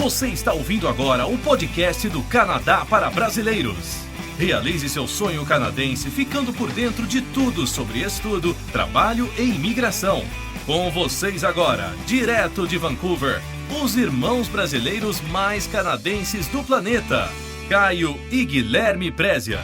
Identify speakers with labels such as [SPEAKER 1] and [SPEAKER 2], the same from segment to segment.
[SPEAKER 1] Você está ouvindo agora o podcast do Canadá para Brasileiros. Realize seu sonho canadense ficando por dentro de tudo sobre estudo, trabalho e imigração. Com vocês agora, direto de Vancouver, os irmãos brasileiros mais canadenses do planeta, Caio e Guilherme Prezia.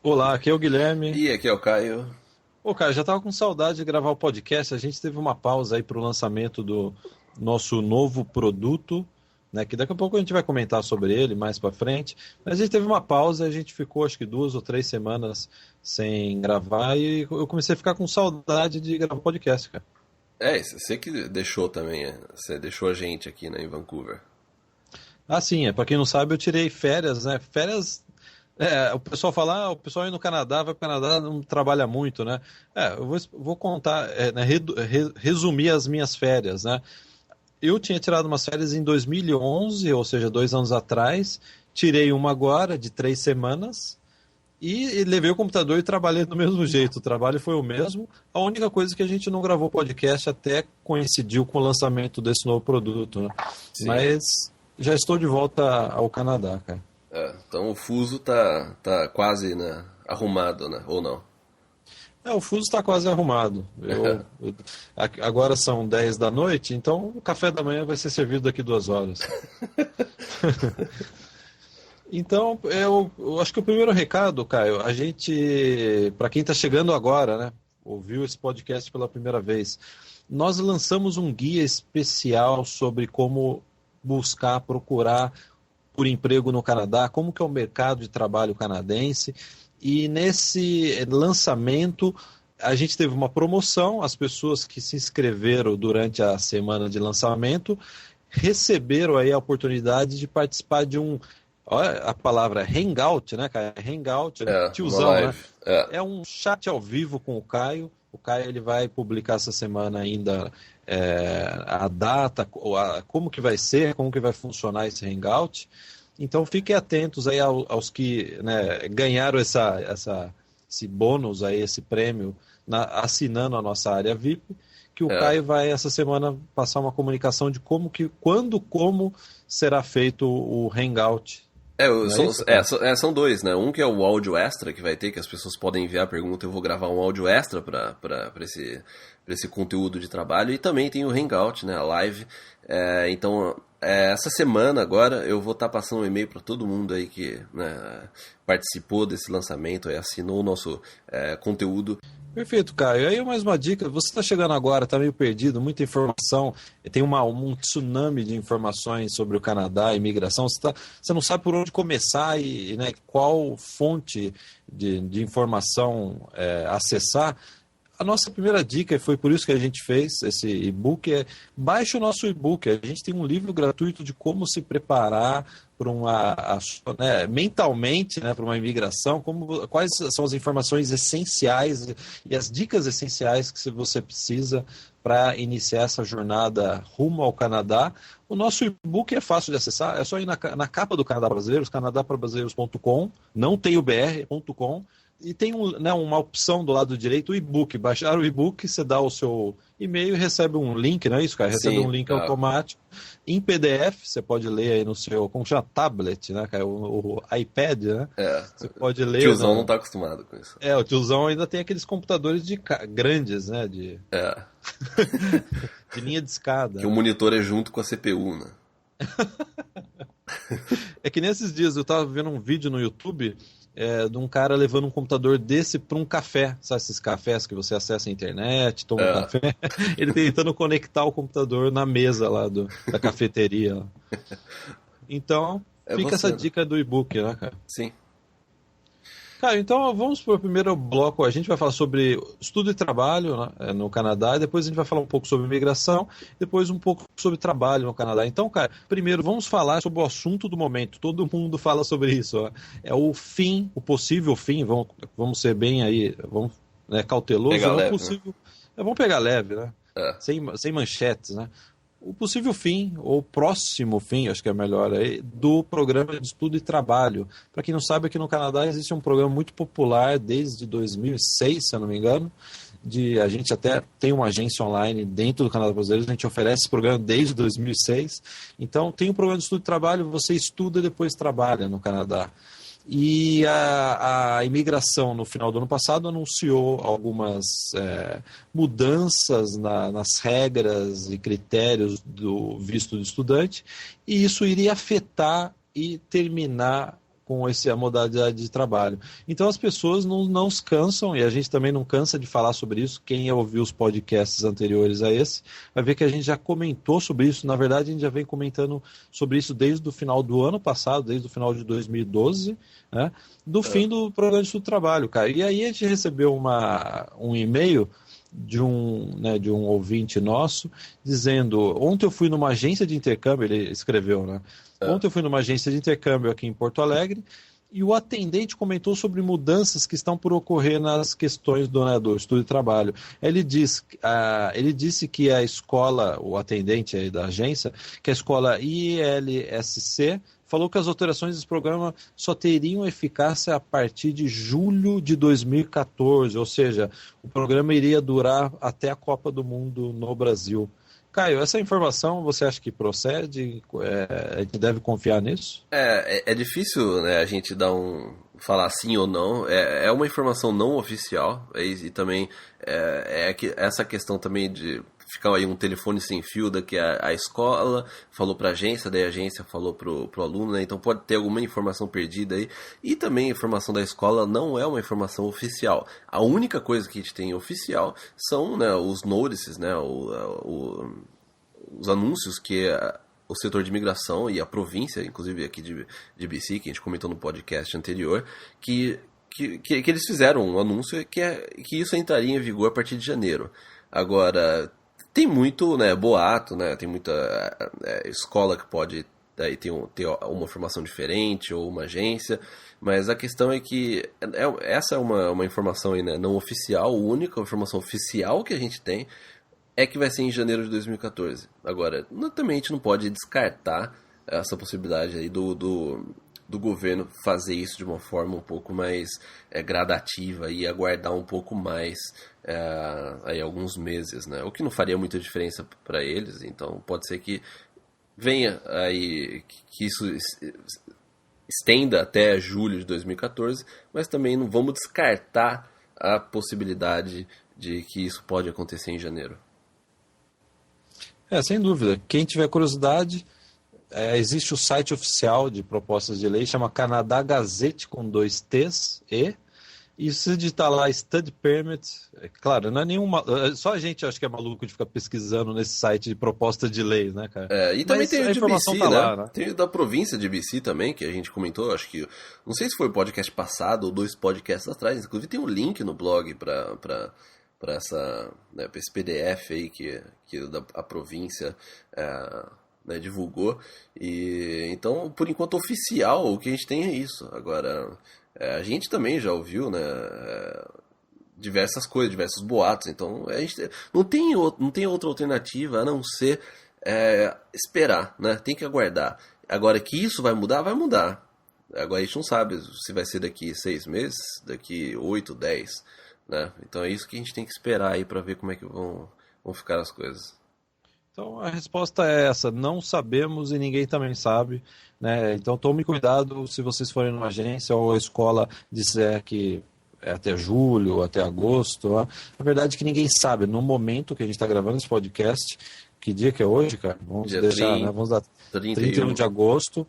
[SPEAKER 2] Olá, aqui é o Guilherme.
[SPEAKER 3] E aqui é o Caio.
[SPEAKER 2] Ô, Caio, já estava com saudade de gravar o podcast. A gente teve uma pausa aí para o lançamento do nosso novo produto, né? Que daqui a pouco a gente vai comentar sobre ele mais para frente. Mas a gente teve uma pausa, a gente ficou acho que 2 ou 3 semanas sem gravar e eu comecei a ficar com saudade de gravar o podcast, cara.
[SPEAKER 3] É, você que deixou também, você deixou a gente aqui, né, em Vancouver.
[SPEAKER 2] Ah, sim, para quem não sabe, eu tirei férias, né? Férias. O pessoal fala, o pessoal aí no Canadá, vai para o Canadá, não trabalha muito, né? Eu vou contar, né, resumir as minhas férias, né? Eu tinha tirado umas férias em 2011, ou seja, 2 anos atrás, tirei uma agora, de 3 semanas, e levei o computador e trabalhei do mesmo jeito, o trabalho foi o mesmo, a única coisa que a gente não gravou podcast até coincidiu com o lançamento desse novo produto, né? Mas já estou de volta ao Canadá, cara.
[SPEAKER 3] Então o fuso tá quase, né, arrumado, né? Ou não?
[SPEAKER 2] O fuso está quase arrumado. Agora são 10 da noite, então o café da manhã vai ser servido daqui 2 horas. Então, eu acho que o primeiro recado, Caio, a gente, para quem está chegando agora, né, ouviu esse podcast pela primeira vez, nós lançamos um guia especial sobre como procurar por emprego no Canadá, como que é o mercado de trabalho canadense, e nesse lançamento a gente teve uma promoção, as pessoas que se inscreveram durante a semana de lançamento receberam aí a oportunidade de participar de olha a palavra hangout, né, Caio? Hangout, tiozão, né? É um chat ao vivo com o Caio. O Caio ele vai publicar essa semana ainda a data, como que vai ser, como que vai funcionar esse hangout. Então fiquem atentos aí aos que, né, ganharam esse bônus, aí, esse prêmio, assinando a nossa área VIP, que o Caio vai essa semana passar uma comunicação de como será feito o hangout.
[SPEAKER 3] São 2, né? Um que é o áudio extra que vai ter, que as pessoas podem enviar pergunta, eu vou gravar um áudio extra para esse conteúdo de trabalho, e também tem o hangout, né? A live. Então, essa semana agora eu vou estar passando um e-mail para todo mundo aí que, né, participou desse lançamento, assinou o nosso conteúdo.
[SPEAKER 2] Perfeito, Caio. Aí mais uma dica, você está chegando agora, está meio perdido, muita informação, tem um tsunami de informações sobre o Canadá, imigração, você não sabe por onde começar e, né, qual fonte de informação acessar. A nossa primeira dica, e foi por isso que a gente fez esse e-book, baixe o nosso e-book. A gente tem um livro gratuito de como se preparar para mentalmente, né, para uma imigração, quais são as informações essenciais e as dicas essenciais que você precisa para iniciar essa jornada rumo ao Canadá. O nosso e-book é fácil de acessar, é só ir na capa do Canadá Brasileiros, canadaprabrasileiros.com, não tem o br.com, e tem uma opção do lado direito, o e-book. Baixar o e-book, você dá o seu e-mail e recebe um link, não é isso, cara? Recebe um link automático. Em PDF, você pode ler aí no seu, como chama? Tablet, né, cara? O iPad, né? Você pode ler.
[SPEAKER 3] O tiozão não está acostumado com isso.
[SPEAKER 2] O tiozão ainda tem aqueles computadores grandes, né? De linha de escada.
[SPEAKER 3] Que o monitor é junto com a CPU, né?
[SPEAKER 2] É que nesses dias eu estava vendo um vídeo no YouTube de um cara levando um computador desse para um café. Sabe esses cafés que você acessa a internet, toma um café? Ele tentando conectar o computador na mesa lá da cafeteria. Então, fica essa dica do e-book, né, cara?
[SPEAKER 3] Sim.
[SPEAKER 2] Cara, então vamos para o primeiro bloco. A gente vai falar sobre estudo e trabalho, né, no Canadá, e depois a gente vai falar um pouco sobre imigração, depois um pouco sobre trabalho no Canadá. Então, cara, primeiro vamos falar sobre o assunto do momento. Todo mundo fala sobre isso. Ó. É o fim, o possível fim, vamos ser bem aí, vamos, né, cauteloso. Vamos pegar leve, né? Sem manchetes, né? O possível fim, ou próximo fim, acho que é melhor aí, do programa de estudo e trabalho. Para quem não sabe, aqui no Canadá existe um programa muito popular desde 2006, se eu não me engano, A gente até tem uma agência online dentro do Canadá Brasileiro, a gente oferece esse programa desde 2006. Então, tem um programa de estudo de trabalho, você estuda e depois trabalha no Canadá. E a imigração, no final do ano passado, anunciou algumas mudanças nas regras e critérios do visto de estudante, e isso iria afetar e terminar com a modalidade de trabalho. Então as pessoas não se cansam, e a gente também não cansa de falar sobre isso. Quem ouviu os podcasts anteriores a esse, vai ver que a gente já comentou sobre isso. Na verdade, a gente já vem comentando sobre isso desde o final do ano passado, desde o final de 2012, né, do fim do programa de estudo de trabalho, cara. E aí a gente recebeu um e-mail de um ouvinte nosso, dizendo: ontem eu fui numa agência de intercâmbio, ele escreveu, né? Ontem eu fui numa agência de intercâmbio aqui em Porto Alegre e o atendente comentou sobre mudanças que estão por ocorrer nas questões do estudo de trabalho. Ele disse que a escola, o atendente aí da agência, que a escola ILSC falou que as alterações desse programa só teriam eficácia a partir de julho de 2014, ou seja, o programa iria durar até a Copa do Mundo no Brasil. Caio, essa informação você acha que procede? A gente deve confiar nisso?
[SPEAKER 3] É difícil, né, a gente falar sim ou não. É uma informação não oficial, e também essa questão também de ficar aí um telefone sem fio daqui a escola falou para a agência, daí a agência falou pro aluno, né? Então pode ter alguma informação perdida aí. E também a informação da escola não é uma informação oficial. A única coisa que a gente tem oficial são, né, os notices, né, os anúncios que o setor de imigração e a província, inclusive aqui de BC, que a gente comentou no podcast anterior, que eles fizeram um anúncio que isso entraria em vigor a partir de janeiro. Agora, tem muito, né, boato, né, tem muita escola que pode ter uma formação diferente ou uma agência, mas a questão é que essa é uma informação aí, né, não oficial. A única informação oficial que a gente tem é que vai ser em janeiro de 2014. Agora, também a gente não pode descartar essa possibilidade aí do governo fazer isso de uma forma um pouco mais gradativa e aguardar um pouco mais aí alguns meses, né? O que não faria muita diferença para eles. Então pode ser que venha aí que isso estenda até julho de 2014, mas também não vamos descartar a possibilidade de que isso pode acontecer em janeiro.
[SPEAKER 2] Sem dúvida. Quem tiver curiosidade, existe o site oficial de propostas de lei, chama Canadá Gazette com 2 T's, e se digitar lá Study Permit, claro, não é nenhuma. Só a gente acho que é maluco de ficar pesquisando nesse site de proposta de lei, né, cara?
[SPEAKER 3] E também tem o de BC,
[SPEAKER 2] tá
[SPEAKER 3] né?
[SPEAKER 2] Lá, né?
[SPEAKER 3] Tem o da província de BC também, que a gente comentou, acho que. Não sei se foi o podcast passado ou 2 podcasts atrás, inclusive tem um link no blog para essa, né, pra esse PDF aí que a província né, divulgou. E então, por enquanto oficial, o que a gente tem é isso. Agora, a gente também já ouviu, né, diversas coisas, diversos boatos. Então a gente não tem outra alternativa a não ser esperar, né? Tem que aguardar. Agora, que isso vai mudar, vai mudar. Agora a gente não sabe se vai ser daqui 6 meses, daqui 8, 10, né? Então é isso que a gente tem que esperar aí para ver como é que vão ficar as coisas.
[SPEAKER 2] Então a resposta é essa: não sabemos e ninguém também sabe, né? Então tome cuidado se vocês forem numa agência ou a escola disser que é até julho, até agosto. Ó. A verdade é que ninguém sabe. No momento que a gente está gravando esse podcast, que dia que é hoje, cara? Vamos
[SPEAKER 3] dia
[SPEAKER 2] deixar,
[SPEAKER 3] 30,
[SPEAKER 2] né? Vamos dar 31 de agosto.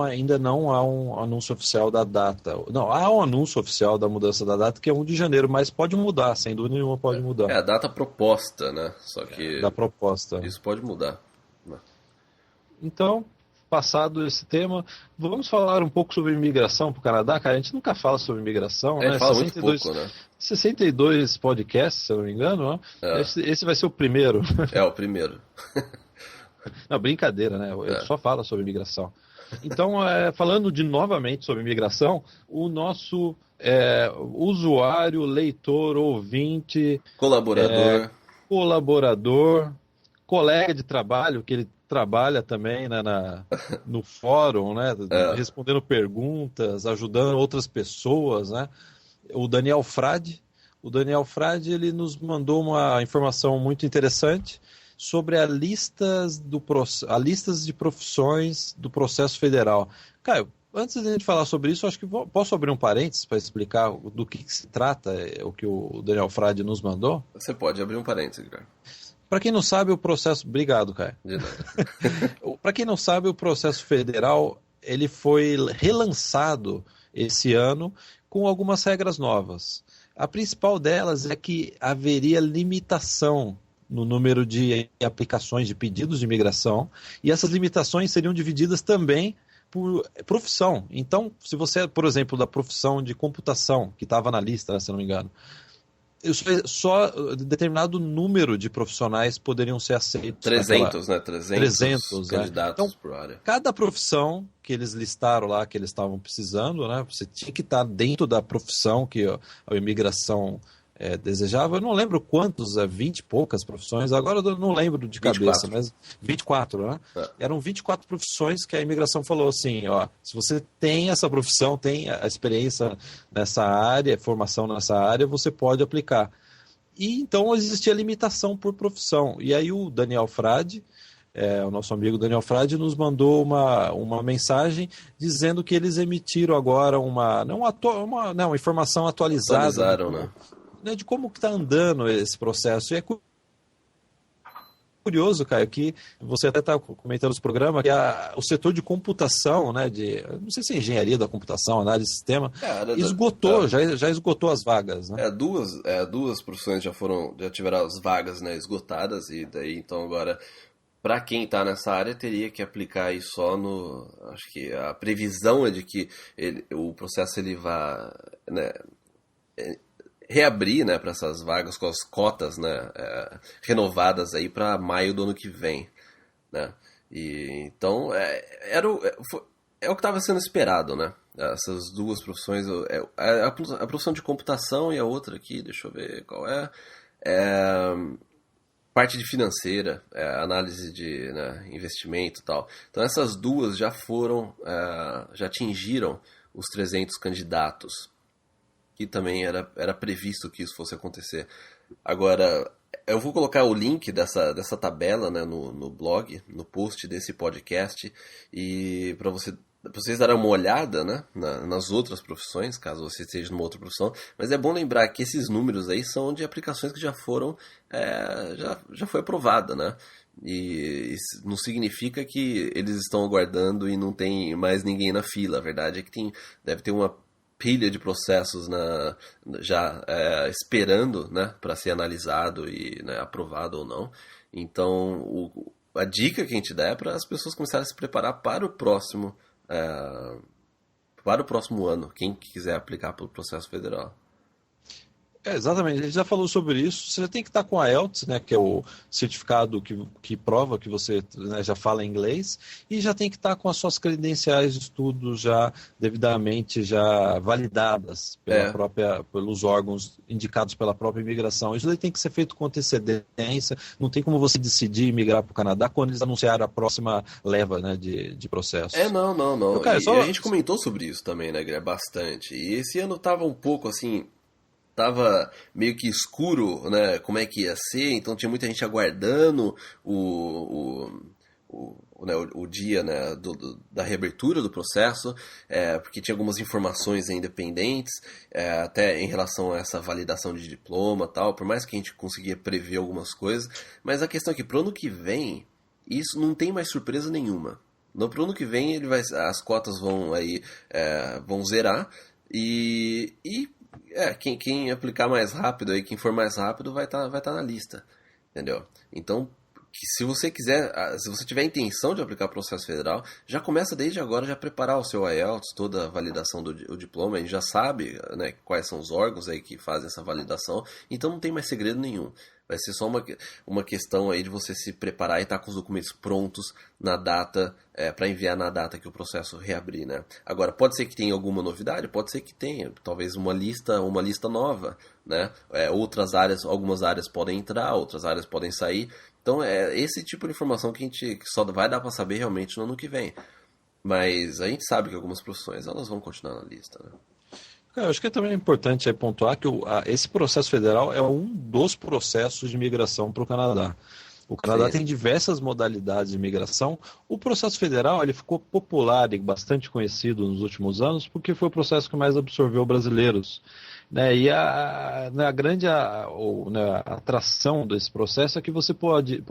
[SPEAKER 2] Ainda não há um anúncio oficial da data. Não, há um anúncio oficial da mudança da data, que é 1 de janeiro, mas pode mudar, sem dúvida nenhuma pode mudar.
[SPEAKER 3] É a data proposta, né? Só que
[SPEAKER 2] da proposta.
[SPEAKER 3] Isso pode mudar.
[SPEAKER 2] Então, passado esse tema, vamos falar um pouco sobre imigração para o Canadá, cara. A gente nunca fala sobre imigração, né?
[SPEAKER 3] Fala 62, muito pouco, né?
[SPEAKER 2] 62 podcasts, se eu não me engano, né? Esse vai ser o primeiro.
[SPEAKER 3] É o primeiro.
[SPEAKER 2] Não, brincadeira, né? Eu só falo sobre imigração. Então, falando novamente sobre imigração, o nosso usuário, leitor, ouvinte, colaborador, colega de trabalho, que ele trabalha também, né, no fórum, né, respondendo perguntas, ajudando outras pessoas, né? O Daniel Frade, o Daniel Frade ele nos mandou uma informação muito interessante sobre a listas de profissões do processo federal. Caio, antes de a gente falar sobre isso, acho que posso abrir um parênteses para explicar do que se trata o que o Daniel Frade nos mandou?
[SPEAKER 3] Você pode abrir um parênteses, cara.
[SPEAKER 2] Para quem não sabe, o processo... Obrigado, Caio.
[SPEAKER 3] De nada.
[SPEAKER 2] Para quem não sabe, o processo federal ele foi relançado esse ano com algumas regras novas. A principal delas é que haveria limitação no número de aplicações de pedidos de imigração, e essas limitações seriam divididas também por profissão. Então, se você é, por exemplo, da profissão de computação, que estava na lista, né, se não me engano, só determinado número de profissionais poderiam ser aceitos.
[SPEAKER 3] 300, né? 300 candidatos
[SPEAKER 2] então,
[SPEAKER 3] por área.
[SPEAKER 2] Cada profissão que eles listaram lá, que eles estavam precisando, né? Você tinha que estar dentro da profissão que a imigração desejava. Eu não lembro quantos, 20 e poucas profissões, agora eu não lembro de cabeça,
[SPEAKER 3] 24.
[SPEAKER 2] mas 24, né? Eram 24 profissões que a imigração falou assim, ó, se você tem essa profissão, tem a experiência nessa área, formação nessa área, você pode aplicar. E então existia limitação por profissão. E aí o Daniel Frade, o nosso amigo Daniel Frade, nos mandou uma mensagem dizendo que eles emitiram agora uma informação atualizada.
[SPEAKER 3] Atualizaram, né?
[SPEAKER 2] De como que está andando esse processo. E é curioso, Caio, que você até está comentando no programa, que o setor de computação, né, não sei se é engenharia da computação, análise de sistema, esgotou, já esgotou as vagas. Né?
[SPEAKER 3] Duas profissões já tiveram as vagas, né, esgotadas, e daí então agora, para quem está nessa área, teria que aplicar aí só no... Acho que a previsão é de que o processo ele vai... Né, reabrir, né, para essas vagas com as cotas, né, renovadas aí para maio do ano que vem, né? E então é o que estava sendo esperado, né? Essas duas profissões, a profissão de computação e a outra aqui, deixa eu ver qual parte de financeira, análise de, né, investimento e tal. Então essas duas já atingiram os 300 candidatos. Que também era previsto que isso fosse acontecer. Agora, eu vou colocar o link dessa tabela, né, no blog, no post desse podcast, e para vocês darem uma olhada, né, nas outras profissões, caso você esteja numa outra profissão. Mas é bom lembrar que esses números aí são de aplicações que já foram, já foi aprovada, né? E isso não significa que eles estão aguardando e não tem mais ninguém na fila. A verdade é que deve ter uma pilha de processos já esperando, né, para ser analisado e, né, aprovado ou não. Então, a dica que a gente dá é para as pessoas começarem a se preparar para o próximo ano, quem quiser aplicar para o processo federal.
[SPEAKER 2] Exatamente, a gente já falou sobre isso. Você já tem que estar com a IELTS, né, que é o certificado que prova que você, né, já fala inglês, e já tem que estar com as suas credenciais de estudo já devidamente já validadas pelos órgãos indicados pela própria imigração. Isso daí tem que ser feito com antecedência. Não tem como você decidir migrar para o Canadá quando eles anunciaram a próxima leva, né, de processos.
[SPEAKER 3] Não.
[SPEAKER 2] Cara,
[SPEAKER 3] a gente comentou sobre isso também, né, Guilherme, bastante. E esse ano estava um pouco assim... Tava meio que escuro, né, como é que ia ser, então tinha muita gente aguardando o dia, né, da reabertura do processo, porque tinha algumas informações ainda pendentes, até em relação a essa validação de diploma e tal, por mais que a gente conseguia prever algumas coisas, mas a questão é que pro ano que vem, isso não tem mais surpresa nenhuma. Pro ano que vem as cotas vão zerar e quem aplicar mais rápido aí, quem for mais rápido vai tá na lista, entendeu? Então, se você tiver a intenção de aplicar o processo federal, já começa desde agora já preparar o seu IELTS, toda a validação do diploma, a gente já sabe, né, quais são os órgãos aí que fazem essa validação, então não tem mais segredo nenhum. Vai ser só uma questão aí de você se preparar e estar com os documentos prontos na data, para enviar na data que o processo reabrir, né? Agora, pode ser que tenha alguma novidade? Pode ser que tenha. Talvez uma lista nova, né? Algumas áreas podem entrar, outras áreas podem sair. Então, é esse tipo de informação que a gente só vai dar para saber realmente no ano que vem. Mas a gente sabe que algumas profissões elas vão continuar na lista, né?
[SPEAKER 2] Cara, eu acho que também é importante aí pontuar que esse processo federal é um dos processos de migração para o Canadá. O Canadá
[SPEAKER 3] Sim,
[SPEAKER 2] tem
[SPEAKER 3] sim.
[SPEAKER 2] diversas modalidades de migração. O processo federal ele ficou popular e bastante conhecido nos últimos anos porque foi o processo que mais absorveu brasileiros. Né? E a grande atração desse processo é que você pode,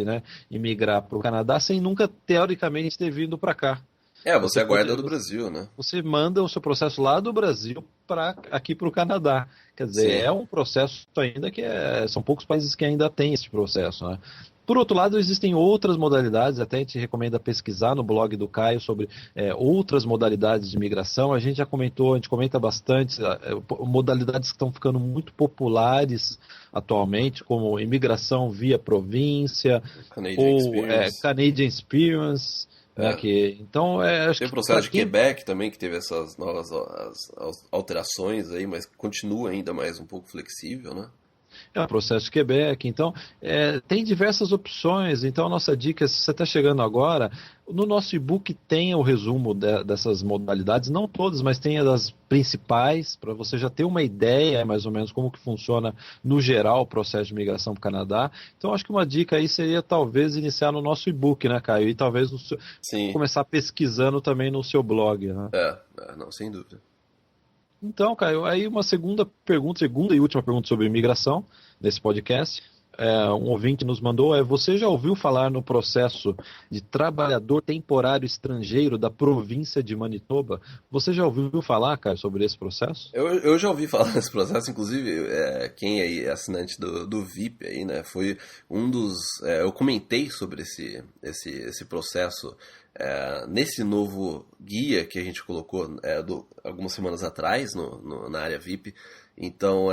[SPEAKER 2] né, imigrar para o Canadá sem nunca, teoricamente, ter vindo para cá.
[SPEAKER 3] Você
[SPEAKER 2] Você
[SPEAKER 3] é a guarda
[SPEAKER 2] pode,
[SPEAKER 3] do Brasil, né?
[SPEAKER 2] você manda o seu processo lá do Brasil para aqui para o Canadá. Quer dizer,
[SPEAKER 3] Sim.
[SPEAKER 2] é um processo ainda são poucos países que ainda têm esse processo, né? Por outro lado, existem outras modalidades, até a gente recomenda pesquisar no blog do Caio sobre outras modalidades de migração. A gente já comentou, a gente comenta bastante modalidades que estão ficando muito populares atualmente, como imigração via província
[SPEAKER 3] Canadian
[SPEAKER 2] ou
[SPEAKER 3] Experience.
[SPEAKER 2] Canadian Experience, né,
[SPEAKER 3] É.
[SPEAKER 2] que, então, acho
[SPEAKER 3] Tem o
[SPEAKER 2] que para
[SPEAKER 3] processo de
[SPEAKER 2] quem
[SPEAKER 3] Quebec também, que teve essas novas as alterações aí, mas continua ainda mais um pouco flexível, né?
[SPEAKER 2] é o processo de Quebec, então tem diversas opções. Então a nossa dica, se você está chegando agora, no nosso e-book tem o resumo dessas modalidades, não todas, mas tem as das principais, para você já ter uma ideia mais ou menos como que funciona no geral o processo de migração para o Canadá. Então acho que uma dica aí seria talvez iniciar no nosso e-book, né, Caio? E talvez
[SPEAKER 3] Sim,
[SPEAKER 2] começar pesquisando também no seu blog, né?
[SPEAKER 3] não, sem dúvida.
[SPEAKER 2] Então, Caio, aí uma segunda e última pergunta sobre imigração nesse podcast. Um ouvinte nos mandou, você já ouviu falar no processo de trabalhador temporário estrangeiro da província de Manitoba? Você já ouviu falar, Caio, sobre esse processo?
[SPEAKER 3] Eu já ouvi falar desse processo, inclusive, quem aí é assinante do VIP aí, né, foi um dos... eu comentei sobre esse processo nesse novo guia que a gente colocou algumas semanas atrás na área VIP. Então,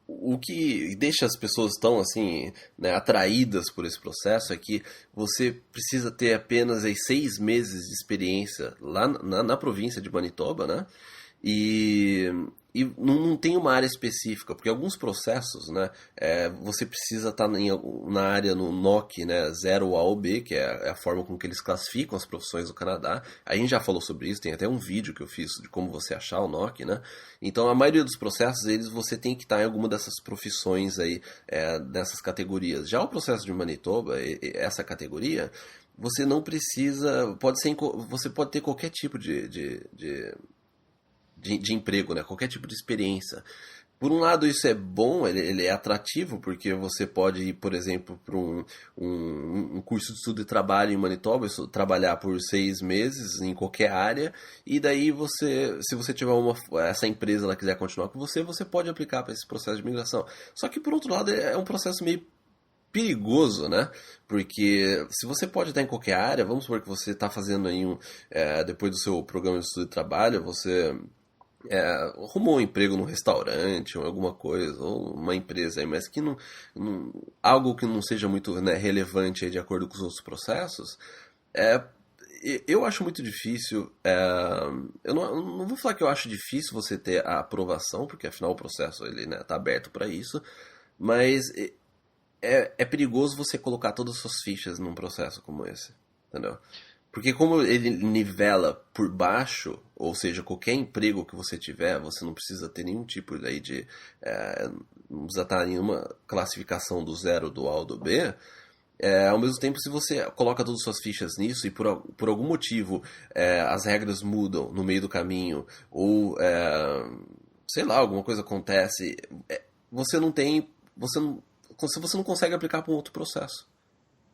[SPEAKER 3] o que deixa as pessoas tão assim, né, atraídas por esse processo é que você precisa ter apenas aí 6 meses de experiência lá na província de Manitoba, né? E não tem uma área específica, porque alguns processos, né, você precisa estar na área no NOC, né, 0 A ou B, que é a forma com que eles classificam as profissões do Canadá. A gente já falou sobre isso, tem até um vídeo que eu fiz de como você achar o NOC, né? Então, a maioria dos processos, você tem que estar em alguma dessas profissões aí, dessas categorias. Já o processo de Manitoba, essa categoria, você não precisa, você pode ter qualquer tipo de emprego, né? Qualquer tipo de experiência. Por um lado, isso é bom, ele é atrativo, porque você pode ir, por exemplo, para um curso de estudo e trabalho em Manitoba, trabalhar por 6 meses em qualquer área, e daí se você tiver essa empresa ela quiser continuar com você pode aplicar para esse processo de migração. Só que, por outro lado, é um processo meio perigoso, né? Porque se você pode estar em qualquer área, vamos supor que você está fazendo aí depois do seu programa de estudo e trabalho, você arrumou um emprego num restaurante ou alguma coisa, ou uma empresa aí, mas que algo que não seja muito, né, relevante aí de acordo com os outros processos, eu acho muito difícil. Eu não vou falar que eu acho difícil você ter a aprovação, porque afinal o processo ele, né, tá aberto para isso, mas é perigoso você colocar todas as suas fichas num processo como esse, entendeu? Porque como ele nivela por baixo, ou seja, qualquer emprego que você tiver, você não precisa ter nenhum tipo aí de... não precisa estar em nenhuma classificação do 0, do A ou do B. Ao mesmo tempo, se você coloca todas as suas fichas nisso e por algum motivo as regras mudam no meio do caminho, ou sei lá, alguma coisa acontece, você não consegue aplicar para um outro processo.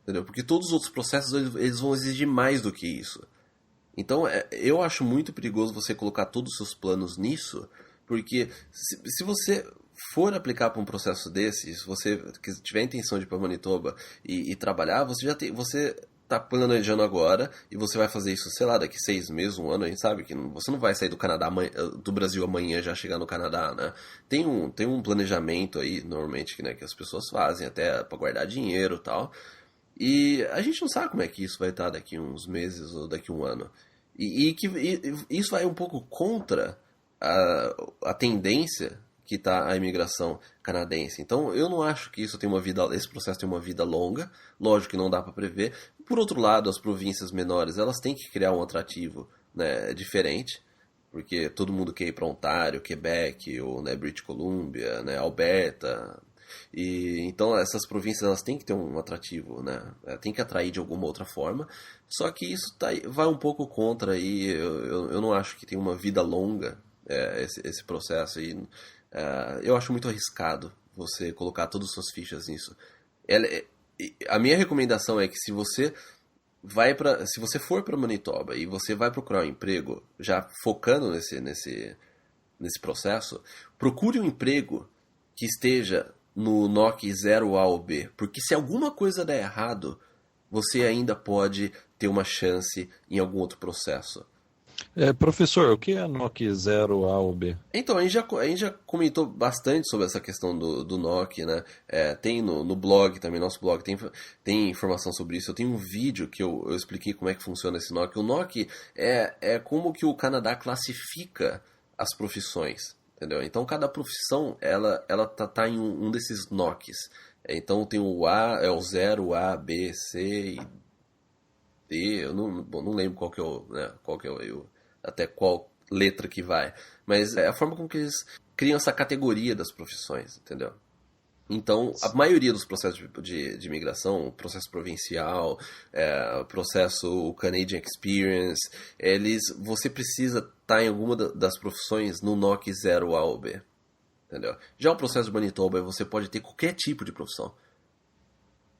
[SPEAKER 3] Entendeu? Porque todos os outros processos eles vão exigir mais do que isso. Então eu acho muito perigoso você colocar todos os seus planos nisso, porque se você for aplicar para um processo desse, se você tiver a intenção de ir para Manitoba e trabalhar, você está planejando agora e você vai fazer isso, sei lá, daqui 6 meses, 1 ano, a gente sabe que você não vai sair do Canadá do Brasil amanhã já chegar no Canadá, né? Tem um planejamento aí, normalmente, né, que as pessoas fazem até para guardar dinheiro e tal. E a gente não sabe como é que isso vai estar daqui uns meses ou daqui 1 ano. E isso vai um pouco contra a tendência que está a imigração canadense. Então eu não acho que esse processo tem uma vida longa. Lógico que não dá para prever. Por outro lado, as províncias menores elas têm que criar um atrativo, né, diferente. porque todo mundo quer ir para Ontário, Quebec, ou né, British Columbia, né, Alberta. E então essas províncias elas têm que ter um atrativo, né? Tem que atrair de alguma outra forma. Só que isso vai um pouco contra aí. Eu não acho que tem uma vida longa esse processo. E eu acho muito arriscado você colocar todas as suas fichas nisso. A minha recomendação é que se você for para Manitoba e você vai procurar um emprego, já focando nesse processo, procure um emprego que esteja no NOC 0A ou B, porque se alguma coisa der errado, você ainda pode ter uma chance em algum outro processo.
[SPEAKER 2] Professor, o que é NOC 0A ou B?
[SPEAKER 3] Então, a gente já comentou bastante sobre essa questão do NOC, né? Tem no blog também, nosso blog tem informação sobre isso. Eu tenho um vídeo que eu expliquei como é que funciona esse NOC. O NOC é como que o Canadá classifica as profissões, entendeu? Então, cada profissão, ela tá em um desses NOCs. Então, tem o A, é o 0, A, B, C e D. Eu não lembro qual que é até qual letra que vai. Mas é a forma como que eles criam essa categoria das profissões, entendeu? Então, a maioria dos processos de imigração, processo provincial, processo Canadian Experience, você precisa estar em alguma das profissões no NOC 0A ou B, entendeu? Já o processo de Manitoba, você pode ter qualquer tipo de profissão.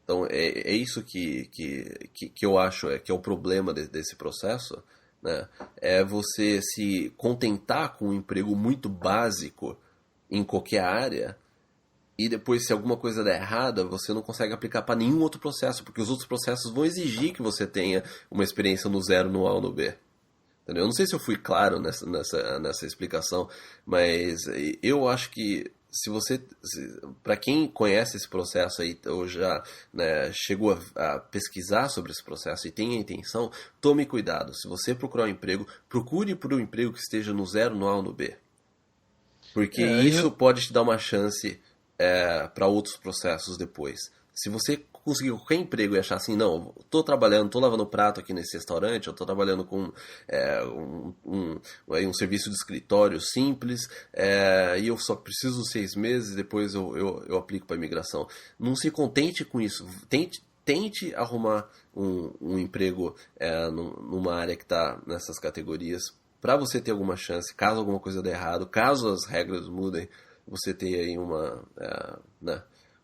[SPEAKER 3] Então, é isso que eu acho que é o problema desse processo, né? É você se contentar com um emprego muito básico em qualquer área e depois, se alguma coisa der errada, você não consegue aplicar para nenhum outro processo, porque os outros processos vão exigir que você tenha uma experiência no 0, no A ou no B. Entendeu? Eu não sei se eu fui claro nessa explicação, mas eu acho que para quem conhece esse processo aí, ou já né, chegou a pesquisar sobre esse processo e tem a intenção, tome cuidado. Se você procurar um emprego, procure por um emprego que esteja no 0, no A ou no B. Porque isso pode te dar uma chance para outros processos depois. Se você conseguir qualquer emprego e achar assim, não, estou trabalhando, estou lavando prato aqui nesse restaurante, eu estou trabalhando com um serviço de escritório simples, e eu só preciso 6 meses, depois eu aplico para a imigração. Não se contente com isso. Tente arrumar um emprego numa área que está nessas categorias, para você ter alguma chance, caso alguma coisa dê errado, caso as regras mudem, você ter aí uma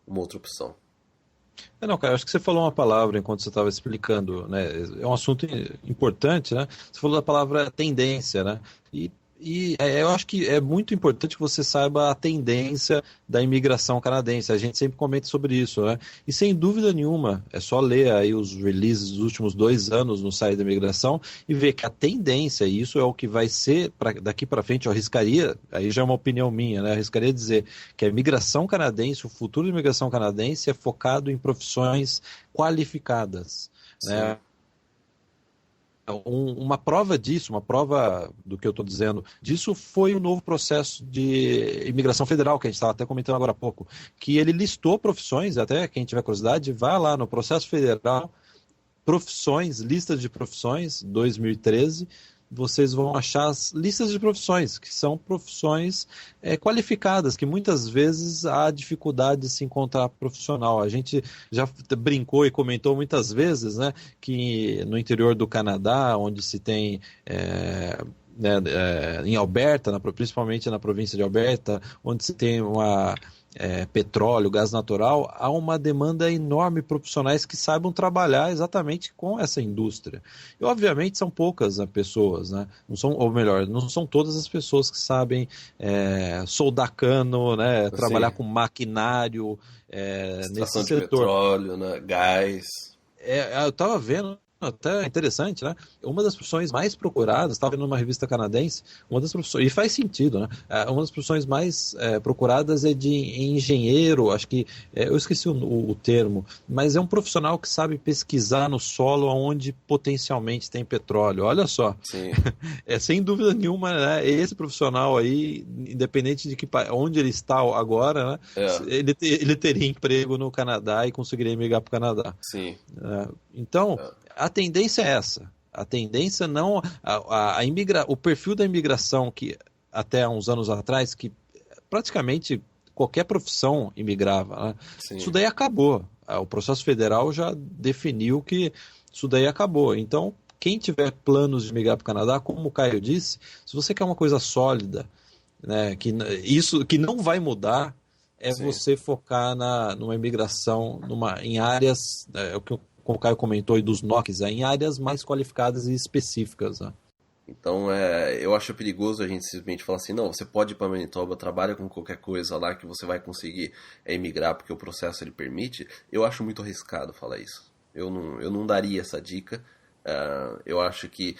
[SPEAKER 3] outra opção.
[SPEAKER 2] Não, cara, acho que você falou uma palavra enquanto você estava explicando, né? É um assunto importante, né? Você falou da palavra tendência, né? E eu acho que é muito importante que você saiba a tendência da imigração canadense. A gente sempre comenta sobre isso, né? E sem dúvida nenhuma, é só ler aí os releases dos últimos 2 anos no site da imigração e ver que a tendência, e isso é o que vai ser daqui para frente, eu arriscaria, aí já é uma opinião minha, né? Eu arriscaria dizer que a imigração canadense, o futuro da imigração canadense é focado em profissões qualificadas, né? Uma prova disso, uma prova do que eu estou dizendo, disso foi o novo processo de imigração federal, que a gente estava até comentando agora há pouco, que ele listou profissões, até quem tiver curiosidade, vá lá no processo federal, profissões, listas de profissões, 2013, vocês vão achar as listas de profissões, que são profissões qualificadas, que muitas vezes há dificuldade de se encontrar profissional. A gente já brincou e comentou muitas vezes, né, que no interior do Canadá, onde se tem... em Alberta, principalmente na província de Alberta, onde se tem petróleo, gás natural, há uma demanda enorme de profissionais que saibam trabalhar exatamente com essa indústria. E, obviamente, são poucas pessoas, né? Não são todas as pessoas que sabem soldar cano, né? Trabalhar com maquinário, nesse setor.
[SPEAKER 3] De petróleo, né? Gás.
[SPEAKER 2] Eu estava vendo, até interessante, né? Uma das profissões mais procuradas, estava vendo numa revista canadense, e faz sentido, né? Uma das profissões mais procuradas é de engenheiro, acho que, eu esqueci o termo, mas é um profissional que sabe pesquisar no solo onde potencialmente tem petróleo. Olha só.
[SPEAKER 3] Sim.
[SPEAKER 2] Sem dúvida nenhuma, né? Esse profissional aí, independente de onde ele está agora, né? Ele teria emprego no Canadá e conseguiria migrar para o Canadá.
[SPEAKER 3] Sim.
[SPEAKER 2] Então, a tendência é essa. A tendência não... o perfil da imigração que até há uns anos atrás, que praticamente qualquer profissão imigrava, né? Isso daí acabou. O processo federal já definiu que isso daí acabou. Então, quem tiver planos de migrar para o Canadá, como o Caio disse, se você quer uma coisa sólida, né, que não vai mudar, você focar numa imigração em áreas, como o Caio comentou, e dos NOCs, em áreas mais qualificadas e específicas. Né?
[SPEAKER 3] Então, eu acho perigoso a gente simplesmente falar assim, não, você pode ir para Manitoba, trabalha com qualquer coisa lá que você vai conseguir emigrar porque o processo ele permite. Eu acho muito arriscado falar isso. Eu não daria essa dica. Eu acho que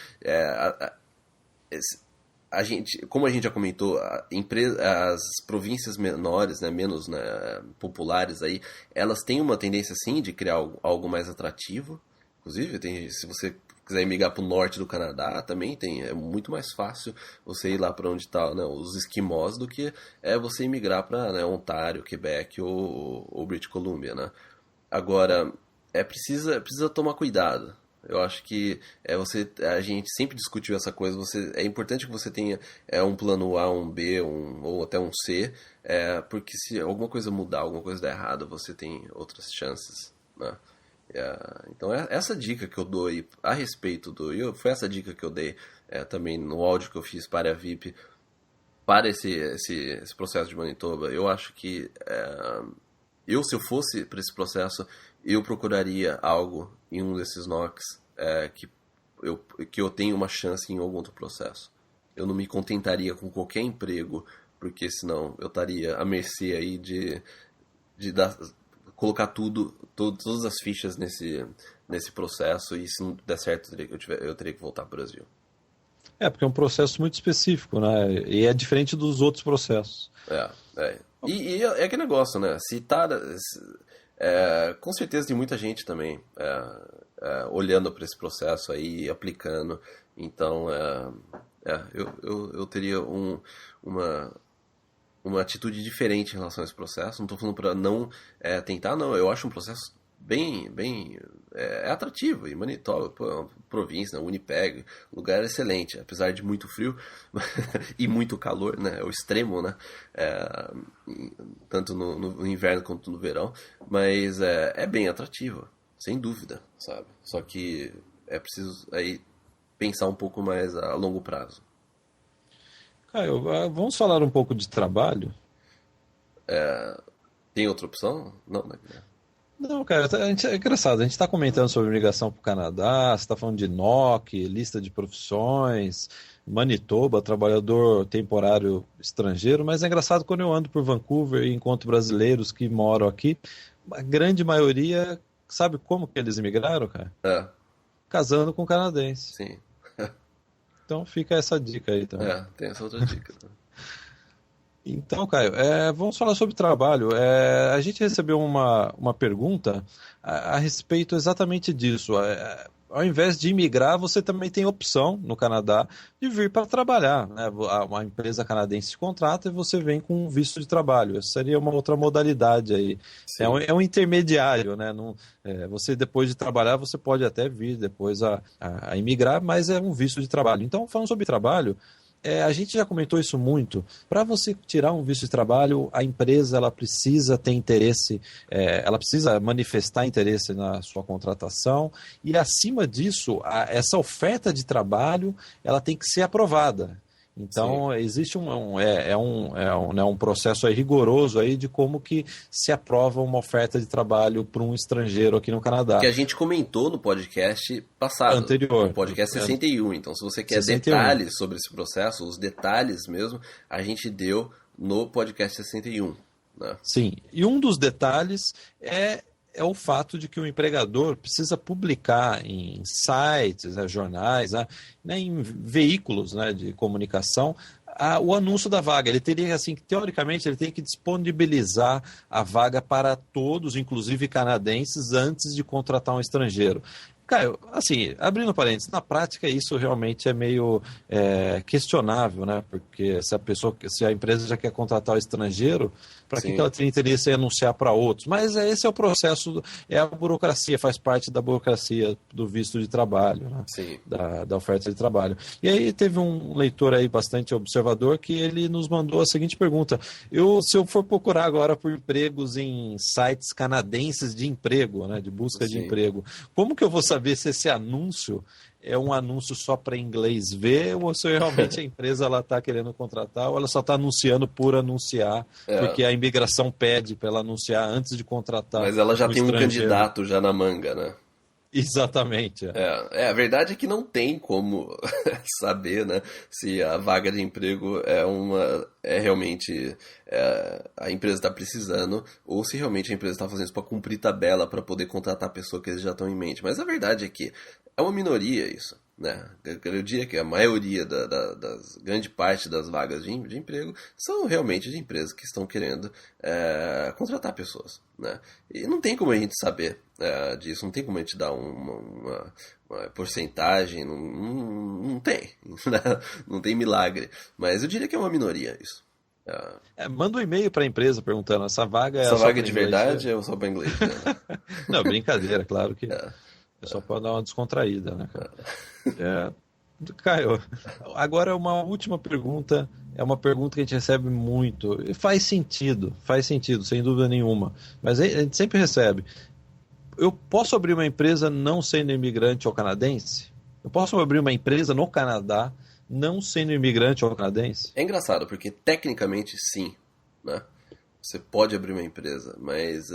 [SPEAKER 3] como a gente já comentou, as províncias menores, né, menos, né, populares aí, elas têm uma tendência sim de criar algo mais atrativo. Inclusive, se você quiser migrar para o norte do Canadá, também é muito mais fácil você ir lá para onde estão, né, os esquimós do que você imigrar para, né, Ontário, Quebec ou British Columbia, né? Agora, precisa tomar cuidado. Eu acho que a gente sempre discutiu essa coisa. É importante que você tenha um plano A, um B, ou até um C, porque se alguma coisa mudar, alguma coisa der errado, você tem outras chances, né? Então essa dica que eu dou aí a respeito foi essa dica que eu dei também no áudio que eu fiz para a VIP, para esse processo de Manitoba. Eu acho que se eu fosse para esse processo, eu procuraria algo em um desses NOCs que eu tenho uma chance em algum outro processo. Eu não me contentaria com qualquer emprego, porque senão eu estaria à mercê aí de colocar todas as fichas nesse processo, e se não der certo eu teria que voltar para o Brasil.
[SPEAKER 2] Porque é um processo muito específico, né? E é diferente dos outros processos.
[SPEAKER 3] E é aquele negócio, né? Com certeza tem muita gente também olhando para esse processo aí, aplicando. Então, eu teria uma atitude diferente em relação a esse processo. Não estou falando para não tentar, não. Eu acho um processo bem atrativo. E Manitoba, província, né? Winnipeg, lugar excelente, apesar de muito frio e muito calor, né? O extremo, né? Tanto no inverno quanto no verão, mas é bem atrativo, sem dúvida, sabe? Só que é preciso aí pensar um pouco mais a longo prazo.
[SPEAKER 2] Caio, vamos falar um pouco de trabalho?
[SPEAKER 3] Tem outra opção? Não, né?
[SPEAKER 2] Não, cara, é engraçado. A gente está comentando sobre migração para o Canadá, você está falando de NOC, lista de profissões, Manitoba, trabalhador temporário estrangeiro, mas é engraçado quando eu ando por Vancouver e encontro brasileiros que moram aqui, a grande maioria, sabe como que eles imigraram, cara? Casando com canadense.
[SPEAKER 3] Sim.
[SPEAKER 2] Então fica essa dica aí também.
[SPEAKER 3] Tem essa outra dica.
[SPEAKER 2] Então, Caio, vamos falar sobre trabalho. A gente recebeu uma pergunta a respeito exatamente disso. Ao invés de imigrar, você também tem opção no Canadá de vir para trabalhar, né? Uma empresa canadense te contrata e você vem com um visto de trabalho. Essa seria uma outra modalidade aí. É um intermediário, né? Você, depois de trabalhar, você pode até vir depois a imigrar, mas é um visto de trabalho. Então, falando sobre trabalho, a gente já comentou isso muito. Para você tirar um visto de trabalho, a empresa ela precisa ter interesse, ela precisa manifestar interesse na sua contratação e, acima disso, essa oferta de trabalho ela tem que ser aprovada. Então, existe um processo aí rigoroso aí de como que se aprova uma oferta de trabalho para um estrangeiro aqui no Canadá.
[SPEAKER 3] Que a gente comentou no podcast passado.
[SPEAKER 2] Anterior.
[SPEAKER 3] No podcast 61. Então, se você quer 61. Detalhes sobre esse processo, os detalhes mesmo, a gente deu no podcast 61. Né?
[SPEAKER 2] Sim. E um dos detalhes é o fato de que o empregador precisa publicar em sites, jornais, em veículos, de comunicação, o anúncio da vaga. Ele teria, assim, teoricamente, ele tem que disponibilizar a vaga para todos, inclusive canadenses, antes de contratar um estrangeiro. Caio, assim, abrindo parênteses, na prática isso realmente é meio questionável, né? Porque se a empresa já quer contratar o estrangeiro, para que ela tem interesse em anunciar para outros? Mas esse é o processo, é a burocracia, faz parte da burocracia do visto de trabalho, né?
[SPEAKER 3] Sim.
[SPEAKER 2] Da oferta de trabalho. E aí teve um leitor aí bastante observador que ele nos mandou a seguinte pergunta: se eu for procurar agora por empregos em sites canadenses de emprego, né, de busca de emprego, como que eu vou saber se esse anúncio é um anúncio só para inglês ver ou se realmente a empresa está querendo contratar ou ela só está anunciando por anunciar, porque a imigração pede para ela anunciar antes de contratar.
[SPEAKER 3] Mas ela já tem um candidato já na manga, né?
[SPEAKER 2] Exatamente.
[SPEAKER 3] A verdade é que não tem como saber, né, se a vaga de emprego é realmente a empresa está precisando ou se realmente a empresa está fazendo isso para cumprir tabela para poder contratar a pessoa que eles já estão em mente. Mas a verdade é que é uma minoria isso, né? Eu diria que a maioria das grande parte das vagas de emprego são realmente de empresas que estão querendo contratar pessoas, né? E não tem como a gente saber disso, não tem como a gente dar uma porcentagem, não tem, né? Não tem milagre, mas eu diria que é uma minoria isso.
[SPEAKER 2] Manda um e-mail para a empresa perguntando: essa vaga
[SPEAKER 3] é de verdade ou só para inglês? Né?
[SPEAKER 2] Não, brincadeira, claro que só pode dar uma descontraída, né, cara? Caio, agora uma última pergunta, é uma pergunta que a gente recebe muito, e faz sentido, sem dúvida nenhuma, mas a gente sempre recebe: eu posso abrir uma empresa não sendo imigrante ou canadense? Eu posso abrir uma empresa no Canadá não sendo imigrante ou canadense?
[SPEAKER 3] É engraçado, porque tecnicamente sim, né? Você pode abrir uma empresa, mas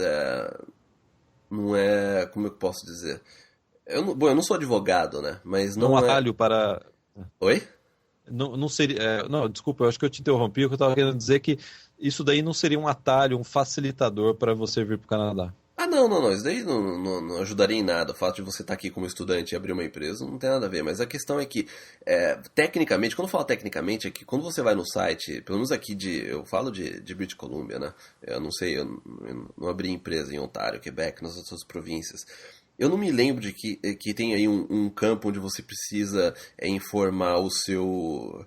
[SPEAKER 3] não é, como eu posso dizer... eu não sou advogado, né? Mas não
[SPEAKER 2] atalho para...
[SPEAKER 3] Oi?
[SPEAKER 2] Não seria... não, desculpa, eu acho que eu te interrompi, porque eu estava querendo dizer que isso daí não seria um atalho, um facilitador para você vir para o Canadá.
[SPEAKER 3] Não, isso daí não ajudaria em nada. O fato de você estar aqui como estudante e abrir uma empresa não tem nada a ver. Mas a questão é que, tecnicamente, quando eu falo tecnicamente, é que quando você vai no site, pelo menos aqui eu falo de British Columbia, né? Eu não sei, eu não abri empresa em Ontário, Quebec, nas outras províncias. Eu não me lembro de que tem aí um campo onde você precisa informar o seu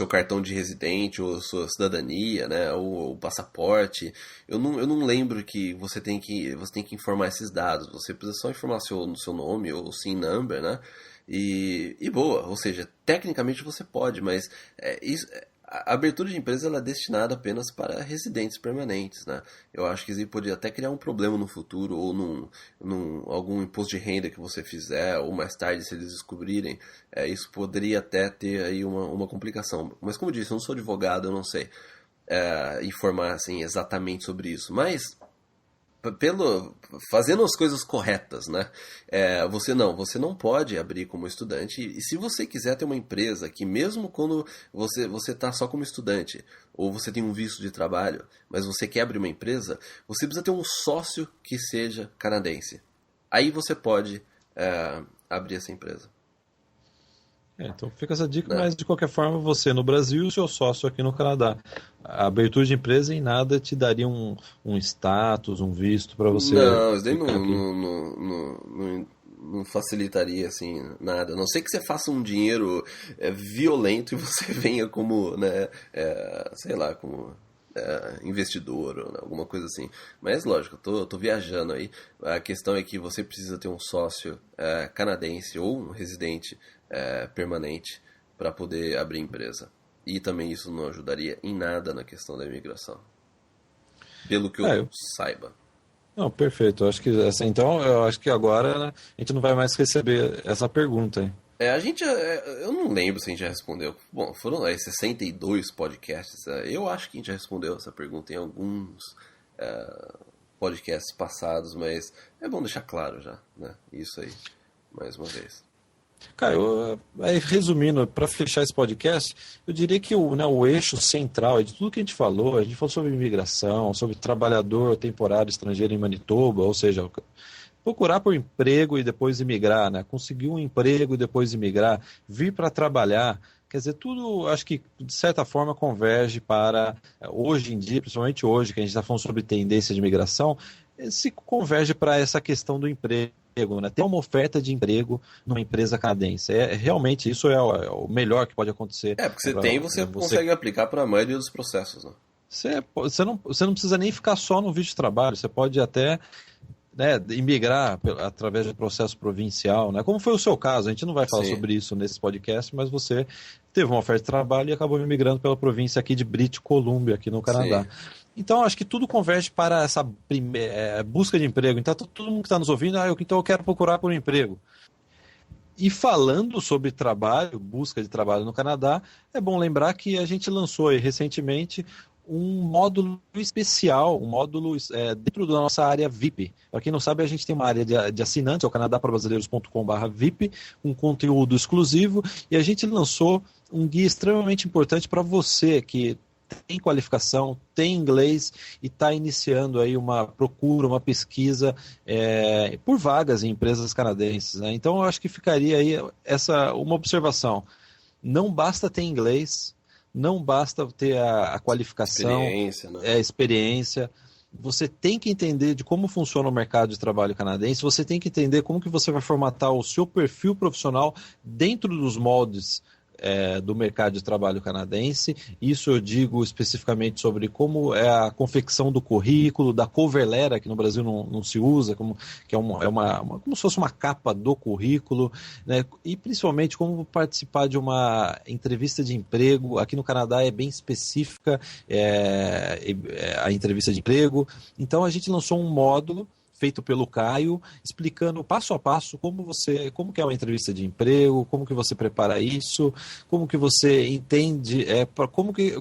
[SPEAKER 3] cartão de residente ou sua cidadania, né, ou o passaporte. Eu não lembro que você tem que informar esses dados. Você precisa só informar o seu nome ou o SIN number, né? E boa, ou seja, tecnicamente você pode, mas a abertura de empresa ela é destinada apenas para residentes permanentes, né? Eu acho que isso poderia até criar um problema no futuro, ou num algum imposto de renda que você fizer, ou mais tarde, se eles descobrirem, isso poderia até ter aí uma complicação. Mas como eu disse, eu não sou advogado, eu não sei informar assim, exatamente sobre isso. Mas fazendo as coisas corretas, né? Você não pode abrir como estudante. E se você quiser ter uma empresa que mesmo quando você está só como estudante ou você tem um visto de trabalho, mas você quer abrir uma empresa, você precisa ter um sócio que seja canadense. Aí você pode abrir essa empresa.
[SPEAKER 2] Então fica essa dica, mas de qualquer forma você no Brasil e o seu sócio aqui no Canadá. A abertura de empresa em nada te daria um status, um visto para você.
[SPEAKER 3] Não, isso daí não facilitaria assim nada. A não sei que você faça um dinheiro violento e você venha como, né, sei lá, como investidor ou alguma coisa assim. Mas lógico, eu tô viajando aí. A questão é que você precisa ter um sócio canadense ou um residente permanente para poder abrir empresa. E também isso não ajudaria em nada na questão da imigração. Pelo que eu saiba.
[SPEAKER 2] Não, perfeito. Então, eu acho que agora, né, a gente não vai mais receber essa pergunta, hein?
[SPEAKER 3] Eu não lembro se a gente já respondeu. Bom, foram 62 podcasts. Eu acho que a gente já respondeu essa pergunta em alguns podcasts passados, mas é bom deixar claro já, né? Isso aí, mais uma vez.
[SPEAKER 2] Cara, resumindo, para fechar esse podcast, eu diria que o eixo central de tudo que a gente falou sobre imigração, sobre trabalhador temporário estrangeiro em Manitoba, ou seja, procurar por emprego e depois imigrar, né? Conseguir um emprego e depois imigrar, vir para trabalhar, quer dizer, tudo acho que de certa forma converge para, hoje em dia, principalmente hoje, que a gente está falando sobre tendência de imigração, se converge para essa questão do emprego. né? Ter uma oferta de emprego numa empresa canadense. Realmente, isso é o melhor que pode acontecer.
[SPEAKER 3] Porque você consegue aplicar para a maioria dos processos, né?
[SPEAKER 2] Você não precisa nem ficar só no visto de trabalho, você pode até, né, imigrar através do processo provincial, né? Como foi o seu caso, a gente não vai falar sobre isso nesse podcast, mas você teve uma oferta de trabalho e acabou imigrando pela província aqui de British Columbia, aqui no Canadá. Sim. Então, acho que tudo converge para essa busca de emprego. Então, todo mundo que está nos ouvindo, então eu quero procurar por um emprego. E falando sobre trabalho, busca de trabalho no Canadá, é bom lembrar que a gente lançou aí, recentemente um módulo especial, um módulo dentro da nossa área VIP. Para quem não sabe, a gente tem uma área de assinantes, é o canadaparbrasileiros.com/VIP, um conteúdo exclusivo, e a gente lançou um guia extremamente importante para você que tem qualificação, tem inglês e está iniciando aí uma procura, uma pesquisa por vagas em empresas canadenses, né? Então eu acho que ficaria aí uma observação. Não basta ter inglês, não basta ter a qualificação, experiência. Você tem que entender de como funciona o mercado de trabalho canadense, você tem que entender como que você vai formatar o seu perfil profissional dentro dos moldes do mercado de trabalho canadense. Isso eu digo especificamente sobre como é a confecção do currículo, da cover letter, que no Brasil não se usa, como se fosse uma capa do currículo, né? E principalmente como participar de uma entrevista de emprego. Aqui no Canadá é bem específica a entrevista de emprego. Então a gente lançou um módulo feito pelo Caio, explicando passo a passo como que é uma entrevista de emprego, como que você prepara isso, como que você entende, como que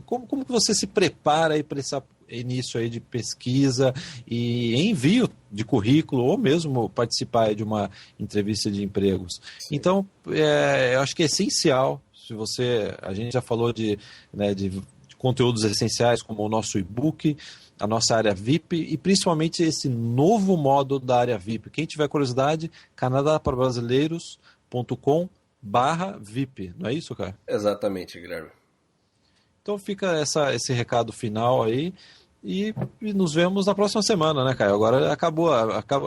[SPEAKER 2] você se prepara para esse início aí de pesquisa e envio de currículo, ou mesmo participar de uma entrevista de empregos. Sim. Então, eu acho que é essencial, a gente já falou de conteúdos essenciais, como o nosso e-book, a nossa área VIP e principalmente esse novo módulo da área VIP. Quem tiver curiosidade, canadaparbrasileiros.com/VIP. Não é isso, cara?
[SPEAKER 3] Exatamente, Guilherme.
[SPEAKER 2] Então fica esse recado final aí e nos vemos na próxima semana, né, Caio? Agora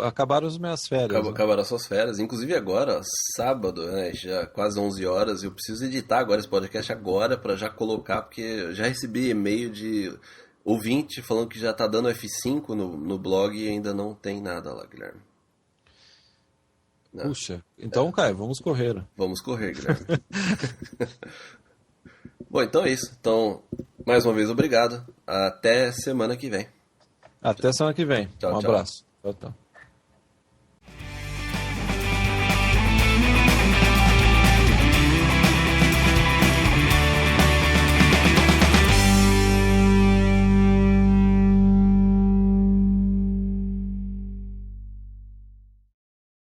[SPEAKER 2] acabaram as minhas férias.
[SPEAKER 3] Acabaram as suas férias. Inclusive agora, sábado, né, já quase 11 horas, eu preciso editar agora esse podcast agora para já colocar, porque eu já recebi e-mail de ouvinte falando que já tá dando F5 no blog e ainda não tem nada lá, Guilherme.
[SPEAKER 2] Não. Puxa, então, Caio, vamos correr.
[SPEAKER 3] Vamos correr, Guilherme. Bom, então é isso. Então, mais uma vez, obrigado. Até semana que vem.
[SPEAKER 2] Até semana que vem.
[SPEAKER 3] Tchau,
[SPEAKER 2] um abraço. Tchau.